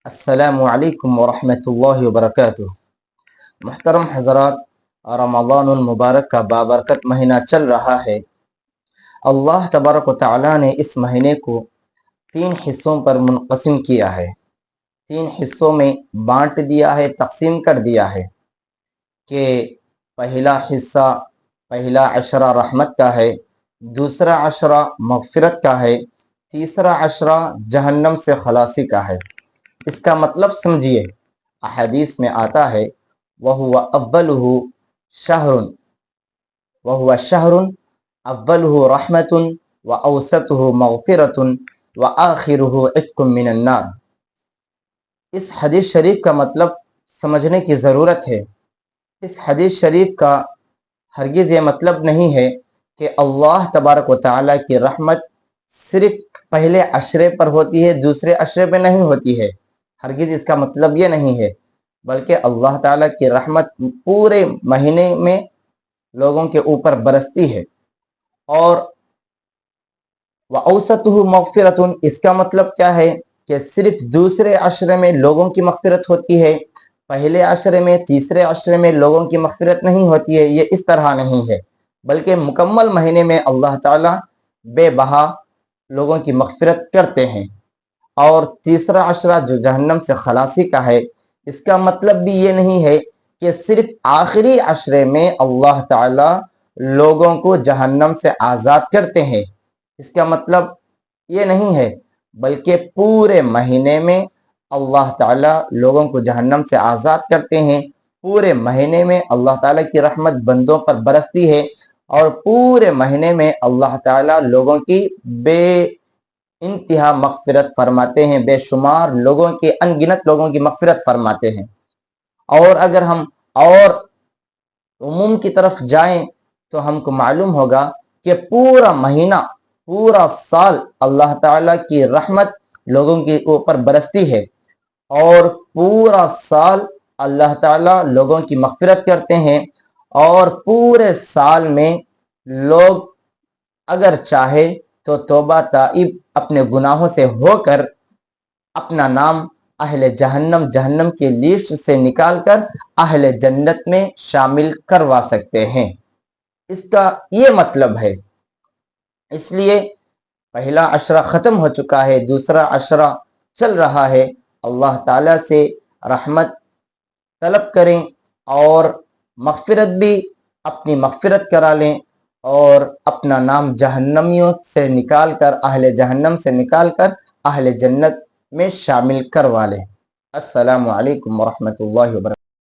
السلام علیکم ورحمۃ اللہ وبرکاتہ۔ محترم حضرات، رمضان المبارک کا بابرکت مہینہ چل رہا ہے۔ اللہ تبارک و تعالیٰ نے اس مہینے کو 3 حصوں پر منقسم کیا ہے، 3 حصوں میں بانٹ دیا ہے، تقسیم کر دیا ہے کہ پہلا حصہ، پہلا عشرہ رحمت کا ہے، دوسرا عشرہ مغفرت کا ہے، تیسرا عشرہ جہنم سے خلاصی کا ہے۔ اس کا مطلب سمجھیے، احادیث میں آتا ہے وَهُوَ أَوَّلُهُ شَهْرٌ وَهُوَ شَهْرٌ أَوَّلُهُ رَحْمَةٌ وَأَوْسَطُهُ مَغْفِرَةٌ وَآخِرُهُ عِتْقٌ مِّنَ النَّارِ۔ اس حدیث شریف کا مطلب سمجھنے کی ضرورت ہے۔ اس حدیث شریف کا ہرگز یہ مطلب نہیں ہے کہ اللہ تبارک و تعالیٰ کی رحمت صرف پہلے عشرے پر ہوتی ہے، دوسرے عشرے پہ نہیں ہوتی ہے۔ ہرگز اس کا مطلب یہ نہیں ہے، بلکہ اللہ تعالیٰ کی رحمت پورے مہینے میں لوگوں کے اوپر برستی ہے۔ اور وَأَوْسَطُهُ مَغْفِرَةٌ، اس کا مطلب کیا ہے کہ صرف دوسرے عشرے میں لوگوں کی مغفرت ہوتی ہے، پہلے عشرے میں، تیسرے عشرے میں لوگوں کی مغفرت نہیں ہوتی ہے۔ یہ اس طرح نہیں ہے، بلکہ مکمل مہینے میں اللہ تعالیٰ بے بہا لوگوں کی مغفرت کرتے ہیں۔ اور تیسرا عشرہ جو جہنم سے خلاصی کا ہے، اس کا مطلب بھی یہ نہیں ہے کہ صرف آخری عشرے میں اللہ تعالیٰ لوگوں کو جہنم سے آزاد کرتے ہیں۔ اس کا مطلب یہ نہیں ہے، بلکہ پورے مہینے میں اللہ تعالیٰ لوگوں کو جہنم سے آزاد کرتے ہیں۔ پورے مہینے میں اللہ تعالیٰ کی رحمت بندوں پر برستی ہے، اور پورے مہینے میں اللہ تعالیٰ لوگوں کی بے انتہا مغفرت فرماتے ہیں، بے شمار لوگوں کی، ان گنت لوگوں کی مغفرت فرماتے ہیں۔ اور اگر ہم اور عموم کی طرف جائیں تو ہم کو معلوم ہوگا کہ پورا مہینہ، پورا سال اللہ تعالیٰ کی رحمت لوگوں کے اوپر برستی ہے، اور پورا سال اللہ تعالیٰ لوگوں کی مغفرت کرتے ہیں۔ اور پورے سال میں لوگ اگر چاہے تو توبہ تائب اپنے گناہوں سے ہو کر اپنا نام اہل جہنم کی لسٹ سے نکال کر اہل جنت میں شامل کروا سکتے ہیں۔ اس کا یہ مطلب ہے۔ اس لیے پہلا عشرہ ختم ہو چکا ہے، دوسرا عشرہ چل رہا ہے۔ اللہ تعالیٰ سے رحمت طلب کریں اور مغفرت بھی، اپنی مغفرت کرا لیں، اور اپنا نام جہنمیوں سے نکال کر، اہل جہنم سے نکال کر اہل جنت میں شامل کروا لیں۔ السلام علیکم ورحمۃ اللہ وبرکاتہ۔